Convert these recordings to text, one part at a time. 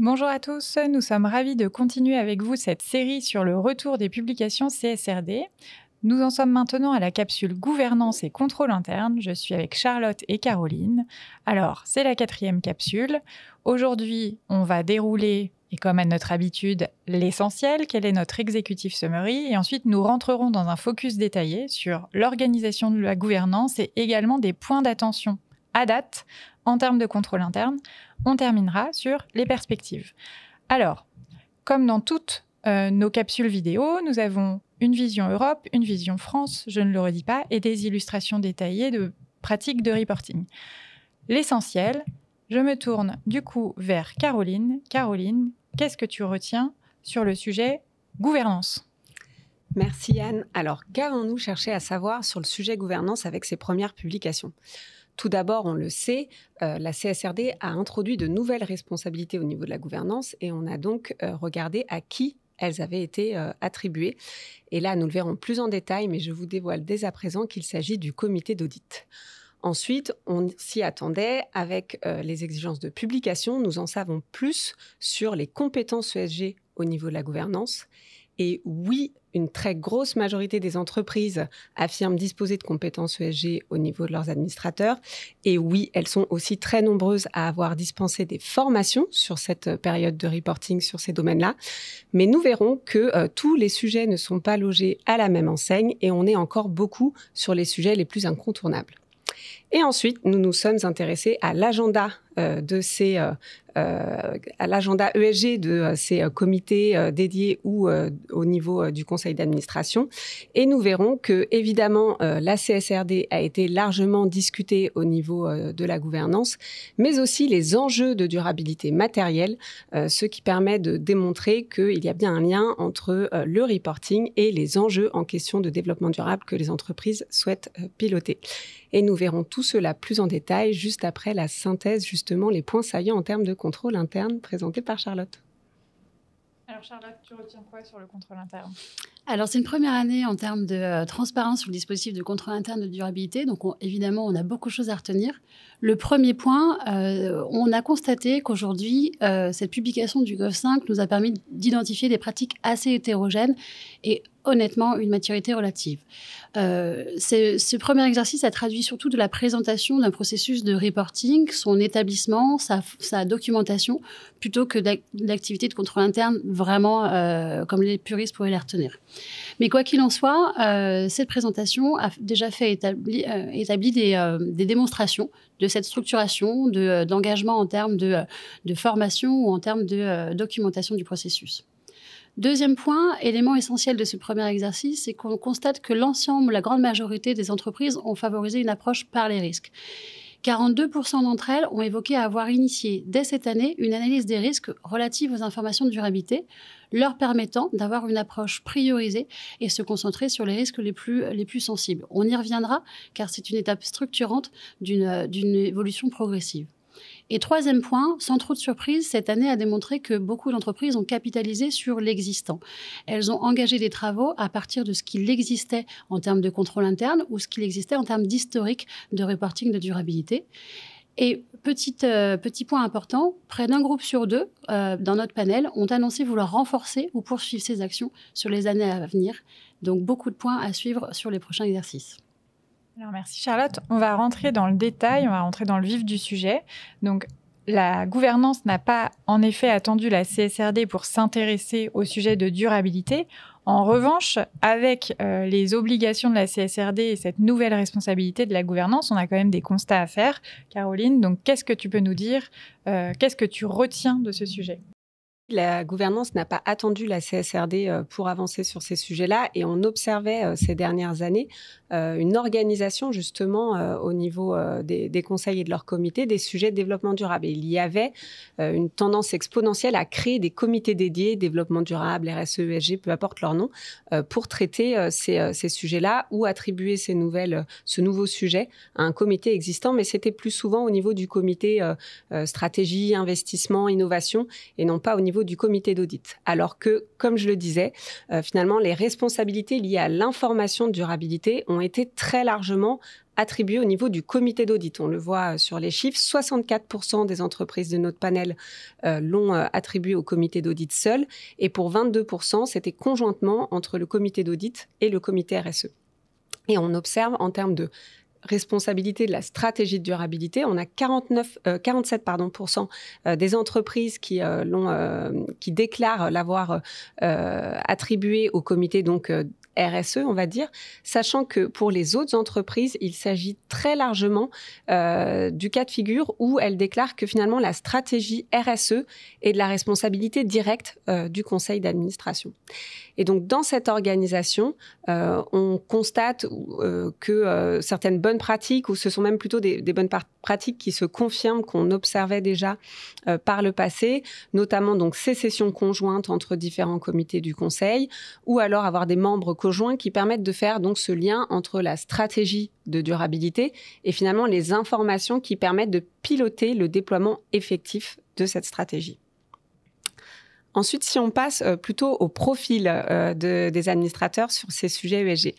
Bonjour à tous, nous sommes ravis de continuer avec vous cette série sur le retour des publications CSRD. Nous en sommes maintenant à la capsule gouvernance et contrôle interne. Je suis avec Charlotte et Caroline. Alors, c'est la 4e capsule. Aujourd'hui, on va dérouler, et comme à notre habitude, l'essentiel, quel est notre executive summary, et ensuite nous rentrerons dans un focus détaillé sur l'organisation de la gouvernance et également des points d'attention à date en termes de contrôle interne. On terminera sur les perspectives. Alors, comme dans toutes nos capsules vidéo, nous avons une vision Europe, une vision France, je ne le redis pas, et des illustrations détaillées de pratiques de reporting. L'essentiel, je me tourne du coup vers Caroline. Caroline, qu'est-ce que tu retiens sur le sujet gouvernance ? Merci Anne. Alors, qu'avons-nous cherché à savoir sur le sujet gouvernance avec ces premières publications ? Tout d'abord, on le sait, la CSRD a introduit de nouvelles responsabilités au niveau de la gouvernance et on a donc regardé à qui elles avaient été attribuées. Et là, nous le verrons plus en détail, mais je vous dévoile dès à présent qu'il s'agit du comité d'audit. Ensuite, on s'y attendait avec les exigences de publication. Nous en savons plus sur les compétences ESG au niveau de la gouvernance. Et oui, une très grosse majorité des entreprises affirment disposer de compétences ESG au niveau de leurs administrateurs. Et oui, elles sont aussi très nombreuses à avoir dispensé des formations sur cette période de reporting sur ces domaines-là. Mais nous verrons que tous les sujets ne sont pas logés à la même enseigne et on est encore beaucoup sur les sujets les plus incontournables. Et ensuite, nous nous sommes intéressés à l'agenda à l'agenda ESG de ces comités dédiés ou au niveau du conseil d'administration. Et nous verrons que, évidemment, la CSRD a été largement discutée au niveau de la gouvernance, mais aussi les enjeux de durabilité matérielle, ce qui permet de démontrer qu'il y a bien un lien entre le reporting et les enjeux en question de développement durable que les entreprises souhaitent piloter. Et nous verrons tout cela plus en détail juste après la synthèse, justement, les points saillants en termes de contrôle interne présentés par Charlotte. Alors Charlotte, tu retiens quoi sur le contrôle interne ? Alors, c'est une première année en termes de transparence sur le dispositif de contrôle interne de durabilité. Donc, évidemment, on a beaucoup de choses à retenir. Le premier point, on a constaté qu'aujourd'hui, cette publication du GOV5 nous a permis d'identifier des pratiques assez hétérogènes et honnêtement une maturité relative. Ce premier exercice a traduit surtout de la présentation d'un processus de reporting, son établissement, sa documentation, plutôt que d'activités de contrôle interne vraiment comme les puristes pourraient les retenir. Mais quoi qu'il en soit, cette présentation a déjà établi des démonstrations de cette structuration, d'engagement en termes de formation ou en termes de documentation du processus. Deuxième point, élément essentiel de ce premier exercice, c'est qu'on constate que l'ensemble, la grande majorité des entreprises ont favorisé une approche par les risques. 42% d'entre elles ont évoqué avoir initié dès cette année une analyse des risques relative aux informations de durabilité, leur permettant d'avoir une approche priorisée et se concentrer sur les risques les plus sensibles. On y reviendra car c'est une étape structurante d'une évolution progressive. Et troisième point, sans trop de surprise, cette année a démontré que beaucoup d'entreprises ont capitalisé sur l'existant. Elles ont engagé des travaux à partir de ce qu'il existait en termes de contrôle interne ou ce qu'il existait en termes d'historique de reporting de durabilité. Et petit point important, près d'un groupe sur deux dans notre panel ont annoncé vouloir renforcer ou poursuivre ces actions sur les années à venir. Donc beaucoup de points à suivre sur les prochains exercices. Alors merci Charlotte. On va rentrer dans le détail, on va rentrer dans le vif du sujet. Donc la gouvernance n'a pas en effet attendu la CSRD pour s'intéresser au sujet de durabilité. En revanche, avec les obligations de la CSRD et cette nouvelle responsabilité de la gouvernance, on a quand même des constats à faire. Caroline, donc qu'est-ce que tu peux nous dire ? Qu'est-ce que tu retiens de ce sujet ? La gouvernance n'a pas attendu la CSRD pour avancer sur ces sujets-là et on observait ces dernières années une organisation justement au niveau des conseils et de leurs comités des sujets de développement durable. Et il y avait une tendance exponentielle à créer des comités dédiés, développement durable, RSE, ESG, peu importe leur nom, pour traiter ces sujets-là ou attribuer ce nouveau sujet à un comité existant. Mais c'était plus souvent au niveau du comité stratégie, investissement, innovation et non pas au niveau niveau du comité d'audit. Alors que, comme je le disais, finalement, les responsabilités liées à l'information de durabilité ont été très largement attribuées au niveau du comité d'audit. On le voit sur les chiffres, 64% des entreprises de notre panel l'ont attribué au comité d'audit seul, et pour 22%, c'était conjointement entre le comité d'audit et le comité RSE. Et on observe en termes de responsabilité de la stratégie de durabilité, on a 47% des entreprises qui déclarent l'avoir attribué au comité donc RSE, on va dire, sachant que pour les autres entreprises, il s'agit très largement du cas de figure où elles déclarent que finalement la stratégie RSE est de la responsabilité directe du conseil d'administration. Et donc, dans cette organisation, on constate que certaines bonnes pratiques, ou ce sont même plutôt des bonnes pratiques qui se confirment, qu'on observait déjà par le passé, notamment donc ces sessions conjointes entre différents comités du conseil, ou alors avoir des membres conjoints qui permettent de faire donc ce lien entre la stratégie de durabilité et finalement les informations qui permettent de piloter le déploiement effectif de cette stratégie. Ensuite, si on passe plutôt au profil des administrateurs sur ces sujets ESG,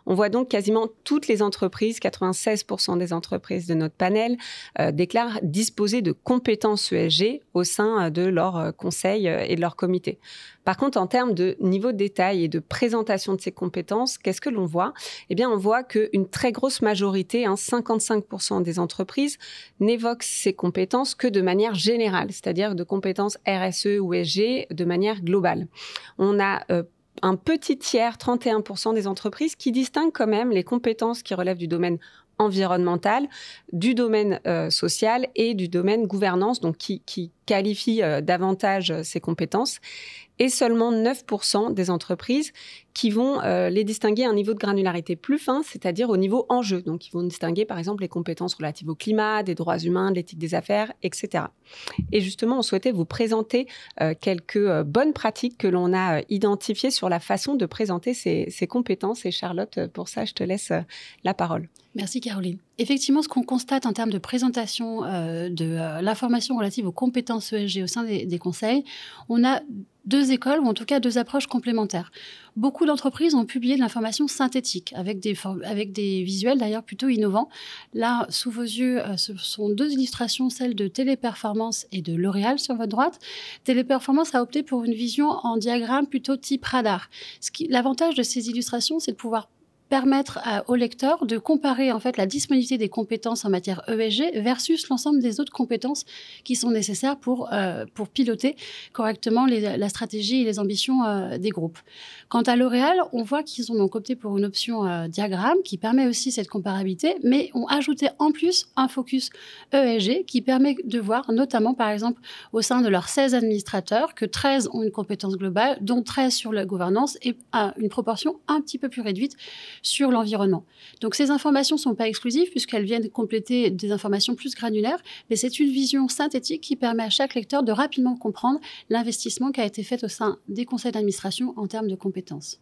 on voit donc quasiment toutes les entreprises, 96% des entreprises de notre panel, déclarent disposer de compétences ESG au sein de leur conseil et de leur comité. Par contre, en termes de niveau de détail et de présentation de ces compétences, qu'est-ce que l'on voit ? Eh bien, on voit qu'une très grosse majorité, 55% des entreprises, n'évoquent ces compétences que de manière générale, c'est-à-dire de compétences RSE ou ESG de manière globale. On a un petit tiers, 31% des entreprises, qui distinguent quand même les compétences qui relèvent du domaine environnemental, du domaine social et du domaine gouvernance, donc qui qualifient davantage ces compétences. Et seulement 9% des entreprises qui vont les distinguer à un niveau de granularité plus fin, c'est-à-dire au niveau enjeu. Donc, ils vont distinguer, par exemple, les compétences relatives au climat, des droits humains, de l'éthique des affaires, etc. Et justement, on souhaitait vous présenter quelques bonnes pratiques que l'on a identifiées sur la façon de présenter ces compétences. Et Charlotte, pour ça, je te laisse la parole. Merci Caroline. Effectivement, ce qu'on constate en termes de présentation de l'information relative aux compétences ESG au sein des conseils, on a deux écoles, ou en tout cas deux approches complémentaires. Beaucoup d'entreprises ont publié de l'information synthétique, avec des visuels d'ailleurs plutôt innovants. Là, sous vos yeux, ce sont deux illustrations, celles de Téléperformance et de L'Oréal sur votre droite. Téléperformance a opté pour une vision en diagramme plutôt type radar. L'avantage de ces illustrations, c'est de pouvoir permettre au lecteur de comparer en fait la disponibilité des compétences en matière ESG versus l'ensemble des autres compétences qui sont nécessaires pour piloter correctement la stratégie et les ambitions des groupes. Quant à L'Oréal, on voit qu'ils ont donc opté pour une option diagramme qui permet aussi cette comparabilité, mais ont ajouté en plus un focus ESG qui permet de voir notamment par exemple au sein de leurs 16 administrateurs que 13 ont une compétence globale, dont 13 sur la gouvernance et une proportion un petit peu plus réduite sur l'environnement. Donc ces informations ne sont pas exclusives puisqu'elles viennent compléter des informations plus granulaires, mais c'est une vision synthétique qui permet à chaque lecteur de rapidement comprendre l'investissement qui a été fait au sein des conseils d'administration en termes de compétences.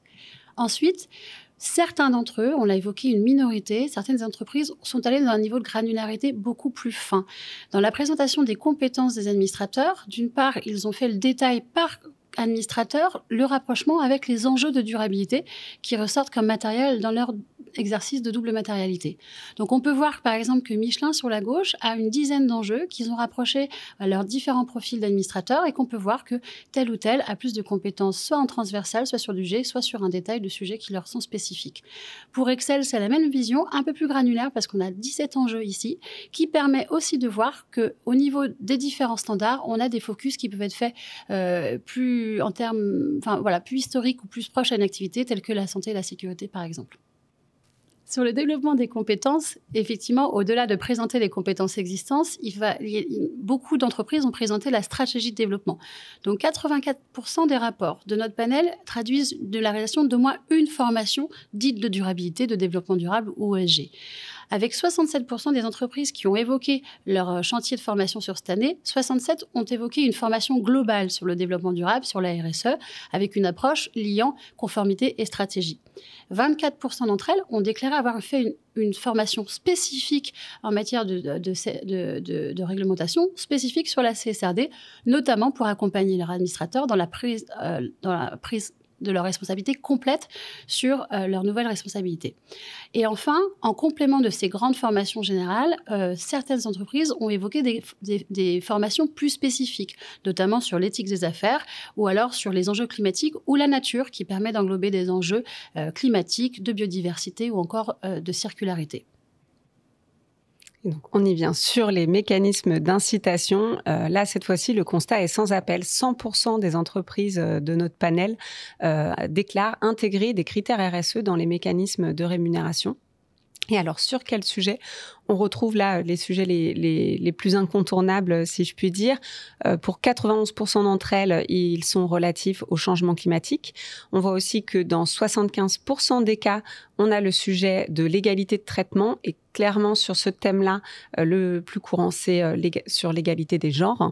Ensuite, certains d'entre eux, on l'a évoqué, une minorité, certaines entreprises sont allées dans un niveau de granularité beaucoup plus fin. Dans la présentation des compétences des administrateurs, d'une part, ils ont fait le détail par administrateurs, le rapprochement avec les enjeux de durabilité qui ressortent comme matériel dans leur exercice de double matérialité. Donc on peut voir par exemple que Michelin sur la gauche a une dizaine d'enjeux qu'ils ont rapprochés à leurs différents profils d'administrateurs et qu'on peut voir que tel ou tel a plus de compétences soit en transversal, soit sur du G, soit sur un détail de sujets qui leur sont spécifiques. Pour Excel, c'est la même vision, un peu plus granulaire parce qu'on a 17 enjeux ici, qui permet aussi de voir qu'au niveau des différents standards, on a des focus qui peuvent être faits plus en termes, plus historiques ou plus proches à une activité telle que la santé et la sécurité par exemple. Sur le développement des compétences, effectivement, au-delà de présenter les compétences existantes, beaucoup d'entreprises ont présenté la stratégie de développement. Donc, 84% des rapports de notre panel traduisent de la réalisation d'au moins une formation dite de durabilité, de développement durable ou ESG. Avec 67% des entreprises qui ont évoqué leur chantier de formation sur cette année, 67 ont évoqué une formation globale sur le développement durable, sur la RSE, avec une approche liant conformité et stratégie. 24% d'entre elles ont déclaré avoir fait une formation spécifique en matière de réglementation, spécifique sur la CSRD, notamment pour accompagner leurs administrateurs dans la prise de leurs responsabilités complètes sur leurs nouvelles responsabilités. Et enfin, en complément de ces grandes formations générales, certaines entreprises ont évoqué des formations plus spécifiques, notamment sur l'éthique des affaires ou alors sur les enjeux climatiques ou la nature, qui permet d'englober des enjeux climatiques, de biodiversité ou encore de circularité. Donc, on y vient sur les mécanismes d'incitation. Là, cette fois-ci, le constat est sans appel. 100% des entreprises de notre panel déclarent intégrer des critères RSE dans les mécanismes de rémunération. Et alors, sur quel sujet ? On retrouve là les sujets les plus incontournables, si je puis dire. Pour 91% d'entre elles, ils sont relatifs au changement climatique. On voit aussi que dans 75% des cas, on a le sujet de l'égalité de traitement. Et clairement, sur ce thème-là, le plus courant, c'est sur l'égalité des genres.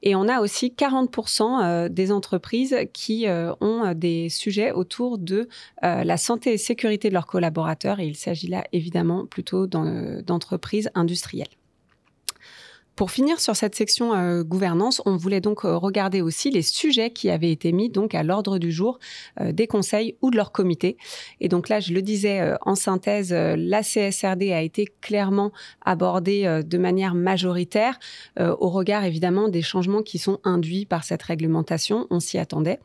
Et on a aussi 40% des entreprises qui ont des sujets autour de la santé et sécurité de leurs collaborateurs. Et il s'agit là, évidemment, plutôt d'entreprises industrielles. Pour finir sur cette section gouvernance, on voulait donc regarder aussi les sujets qui avaient été mis donc à l'ordre du jour des conseils ou de leur comité. Et donc là, je le disais en synthèse, la CSRD a été clairement abordée de manière majoritaire au regard évidemment des changements qui sont induits par cette réglementation. On s'y attendait.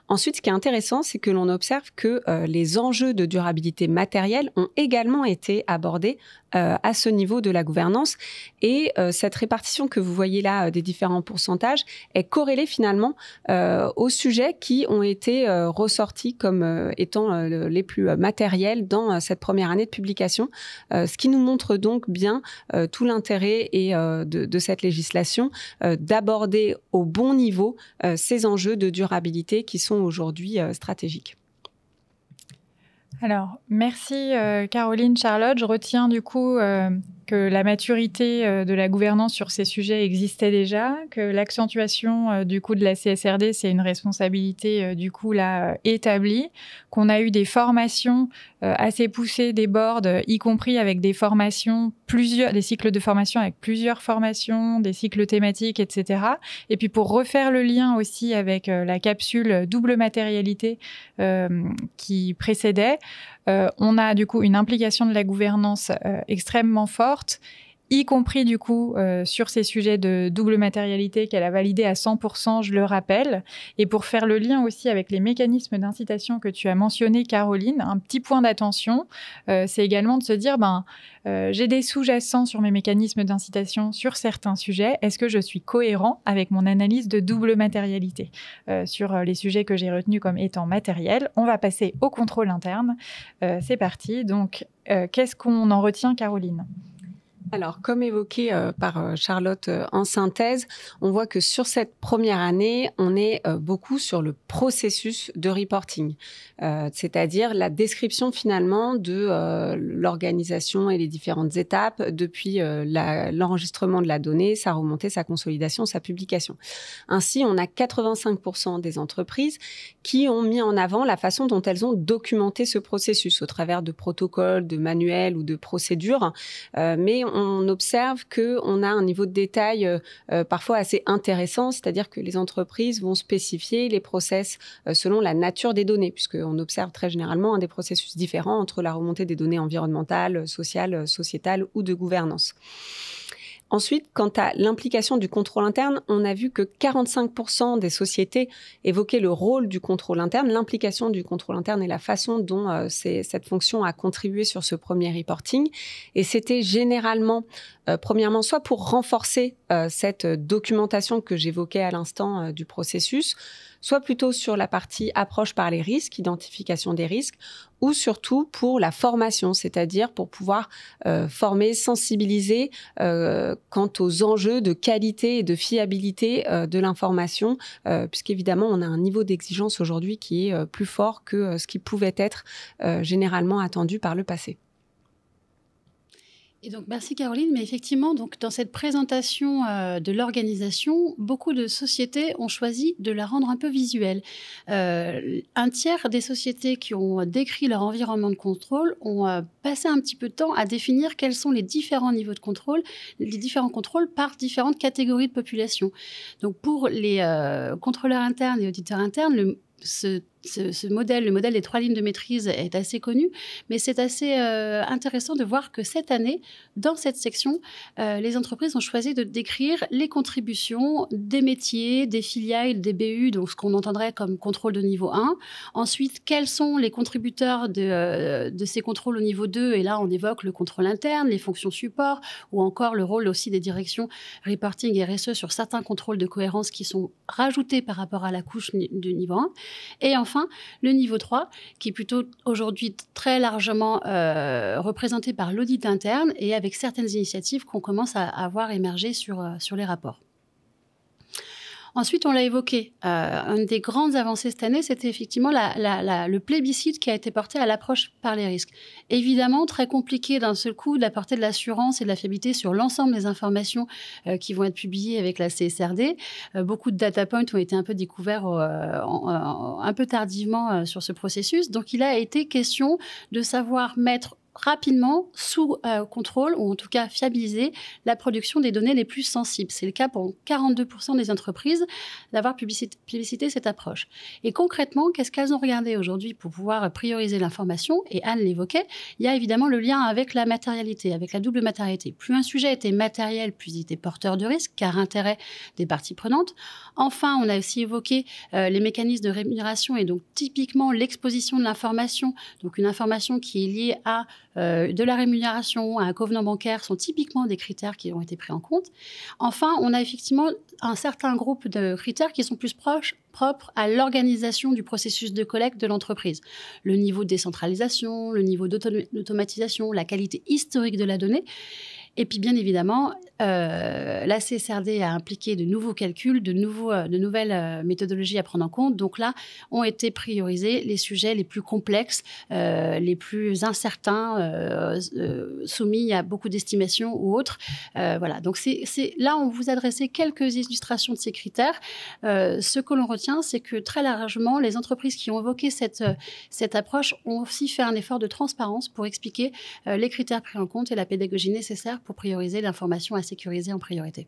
Ensuite, ce qui est intéressant, c'est que l'on observe que les enjeux de durabilité matérielle ont également été abordés à ce niveau de la gouvernance. Et cette répartition que vous voyez là des différents pourcentages est corrélée finalement aux sujets qui ont été ressortis comme étant les plus matériels dans cette première année de publication. Ce qui nous montre donc bien tout l'intérêt de cette législation d'aborder au bon niveau ces enjeux de durabilité qui sont aujourd'hui stratégiques. Alors, merci Caroline, Charlotte. Je retiens du coup que la maturité de la gouvernance sur ces sujets existait déjà, que l'accentuation du coup de la CSRD, c'est une responsabilité du coup là établie, qu'on a eu des formations assez poussées des boards, y compris avec des formations, des cycles de formation avec plusieurs formations, des cycles thématiques, etc. Et puis pour refaire le lien aussi avec la capsule double matérialité qui précédait, on a du coup une implication de la gouvernance extrêmement forte, y compris du coup sur ces sujets de double matérialité qu'elle a validé à 100%, je le rappelle. Et pour faire le lien aussi avec les mécanismes d'incitation que tu as mentionnés, Caroline, un petit point d'attention, c'est également de se dire, j'ai des sous-jacents sur mes mécanismes d'incitation sur certains sujets. Est-ce que je suis cohérent avec mon analyse de double matérialité sur les sujets que j'ai retenus comme étant matériels? On va passer au contrôle interne. C'est parti. Donc, qu'est-ce qu'on en retient, Caroline ? Alors, comme évoqué par Charlotte en synthèse, on voit que sur cette première année, on est beaucoup sur le processus de reporting, c'est-à-dire la description finalement de l'organisation et les différentes étapes depuis l'enregistrement de la donnée, sa remontée, sa consolidation, sa publication. Ainsi, on a 85% des entreprises qui ont mis en avant la façon dont elles ont documenté ce processus au travers de protocoles, de manuels ou de procédures, mais on observe qu'on a un niveau de détail parfois assez intéressant, c'est-à-dire que les entreprises vont spécifier les process selon la nature des données, puisqu'on observe très généralement des processus différents entre la remontée des données environnementales, sociales, sociétales ou de gouvernance. Ensuite, quant à l'implication du contrôle interne, on a vu que 45% des sociétés évoquaient le rôle du contrôle interne, l'implication du contrôle interne et la façon dont cette fonction a contribué sur ce premier reporting. Et c'était généralement, premièrement, soit pour renforcer cette documentation que j'évoquais à l'instant du processus, soit plutôt sur la partie approche par les risques, identification des risques, ou surtout pour la formation, c'est-à-dire pour pouvoir former, sensibiliser quant aux enjeux de qualité et de fiabilité de l'information, puisqu'évidemment, on a un niveau d'exigence aujourd'hui qui est plus fort que ce qui pouvait être généralement attendu par le passé. Et donc, merci Caroline. Mais effectivement, donc, dans cette présentation de l'organisation, beaucoup de sociétés ont choisi de la rendre un peu visuelle. Un tiers des sociétés qui ont décrit leur environnement de contrôle ont passé un petit peu de temps à définir quels sont les différents niveaux de contrôle, les différents contrôles par différentes catégories de population. Donc, pour les contrôleurs internes et auditeurs internes, ce modèle, le modèle des 3 lignes de maîtrise est assez connu, mais c'est assez intéressant de voir que cette année, dans cette section, les entreprises ont choisi de décrire les contributions des métiers, des filiales, des BU, donc ce qu'on entendrait comme contrôle de niveau 1. Ensuite, quels sont les contributeurs de ces contrôles au niveau 2 ? Et là, on évoque le contrôle interne, les fonctions support, ou encore le rôle aussi des directions reporting et RSE sur certains contrôles de cohérence qui sont rajoutés par rapport à la couche du niveau 1. Et enfin, le niveau 3, qui est plutôt aujourd'hui très largement représenté par l'audit interne et avec certaines initiatives qu'on commence à voir émerger sur les rapports. Ensuite, on l'a évoqué, une des grandes avancées cette année, c'était effectivement le plébiscite qui a été porté à l'approche par les risques. Évidemment, très compliqué d'un seul coup d'apporter de l'assurance et de la fiabilité sur l'ensemble des informations qui vont être publiées avec la CSRD. Beaucoup de data points ont été un peu découverts un peu tardivement sur ce processus. Donc, il a été question de savoir mettre rapidement sous contrôle, ou en tout cas fiabiliser la production des données les plus sensibles. C'est le cas pour 42% des entreprises d'avoir publicité cette approche. Et concrètement, qu'est-ce qu'elles ont regardé aujourd'hui pour pouvoir prioriser l'information ? Et Anne l'évoquait, il y a évidemment le lien avec la matérialité, avec la double matérialité. Plus un sujet était matériel, plus il était porteur de risque, car intérêt des parties prenantes. Enfin, on a aussi évoqué les mécanismes de rémunération et donc typiquement l'exposition de l'information, donc une information qui est liée à de la rémunération, à un covenant bancaire sont typiquement des critères qui ont été pris en compte. Enfin, on a effectivement un certain groupe de critères qui sont plus propres à l'organisation du processus de collecte de l'entreprise. Le niveau de décentralisation, le niveau d'automatisation, la qualité historique de la donnée. Et puis, bien évidemment, la CSRD a impliqué de nouveaux calculs, de nouvelles méthodologies à prendre en compte. Donc là, ont été priorisés les sujets les plus complexes, les plus incertains, soumis à beaucoup d'estimations ou autres. Voilà. Donc, là, on vous adressait quelques illustrations de ces critères. Ce que l'on retient, c'est que très largement, les entreprises qui ont évoqué cette approche ont aussi fait un effort de transparence pour expliquer les critères pris en compte et la pédagogie nécessaire pour prioriser l'information à sécuriser en priorité.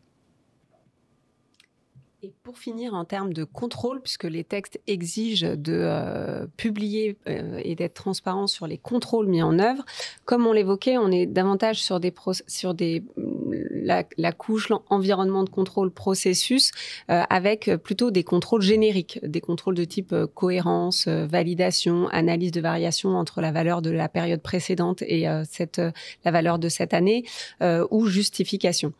Et pour finir, en termes de contrôle, puisque les textes exigent de publier et d'être transparents sur les contrôles mis en œuvre, comme on l'évoquait, on est davantage sur la couche environnement de contrôle processus, avec plutôt des contrôles génériques, des contrôles de type cohérence, validation, analyse de variation entre la valeur de la période précédente et la valeur de cette année, ou justification.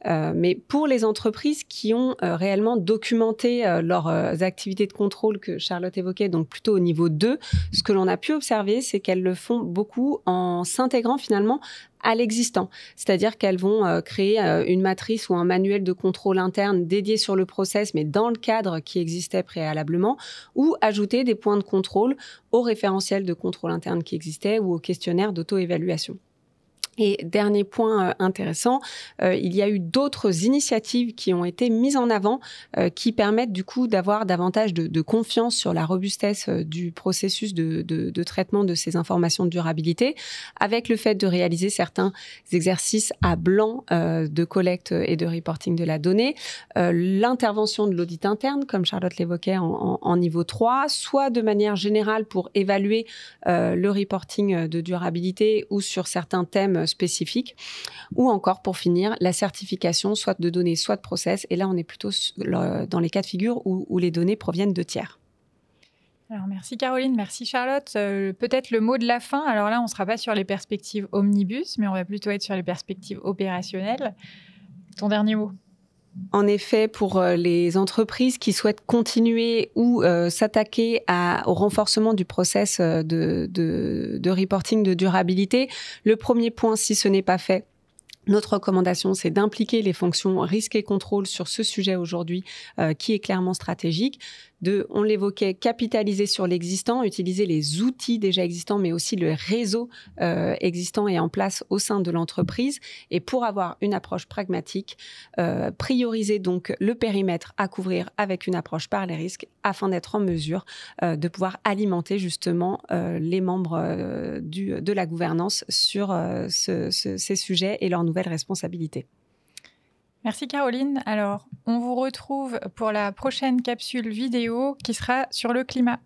Mais pour les entreprises qui ont réellement documenté leurs activités de contrôle que Charlotte évoquait, donc plutôt au niveau 2, ce que l'on a pu observer, c'est qu'elles le font beaucoup en s'intégrant finalement à l'existant. C'est-à-dire qu'elles vont créer une matrice ou un manuel de contrôle interne dédié sur le process, mais dans le cadre qui existait préalablement, ou ajouter des points de contrôle au référentiel de contrôle interne qui existait ou au questionnaire d'auto-évaluation. Et dernier point intéressant, il y a eu d'autres initiatives qui ont été mises en avant qui permettent du coup d'avoir davantage de confiance sur la robustesse du processus de traitement de ces informations de durabilité, avec le fait de réaliser certains exercices à blanc de collecte et de reporting de la donnée, l'intervention de l'audit interne, comme Charlotte l'évoquait en niveau 3, soit de manière générale pour évaluer le reporting de durabilité ou sur certains thèmes spécifiques, ou encore pour finir la certification soit de données soit de process, et là on est plutôt dans les cas de figure où les données proviennent de tiers. Alors merci Caroline, merci Charlotte. Peut-être le mot de la fin, alors là on ne sera pas sur les perspectives omnibus, mais on va plutôt être sur les perspectives opérationnelles. Ton dernier mot? En effet, pour les entreprises qui souhaitent continuer ou s'attaquer au renforcement du process de reporting de durabilité, le premier point, si ce n'est pas fait, Notre recommandation, c'est d'impliquer les fonctions risque et contrôle sur ce sujet aujourd'hui qui est clairement stratégique. On l'évoquait, capitaliser sur l'existant, utiliser les outils déjà existants, mais aussi le réseau existant et en place au sein de l'entreprise. Et pour avoir une approche pragmatique, prioriser donc le périmètre à couvrir avec une approche par les risques afin d'être en mesure de pouvoir alimenter justement les membres de la gouvernance sur ces sujets et leurs nouvelles responsabilités. Merci Caroline. Alors, on vous retrouve pour la prochaine capsule vidéo qui sera sur le climat.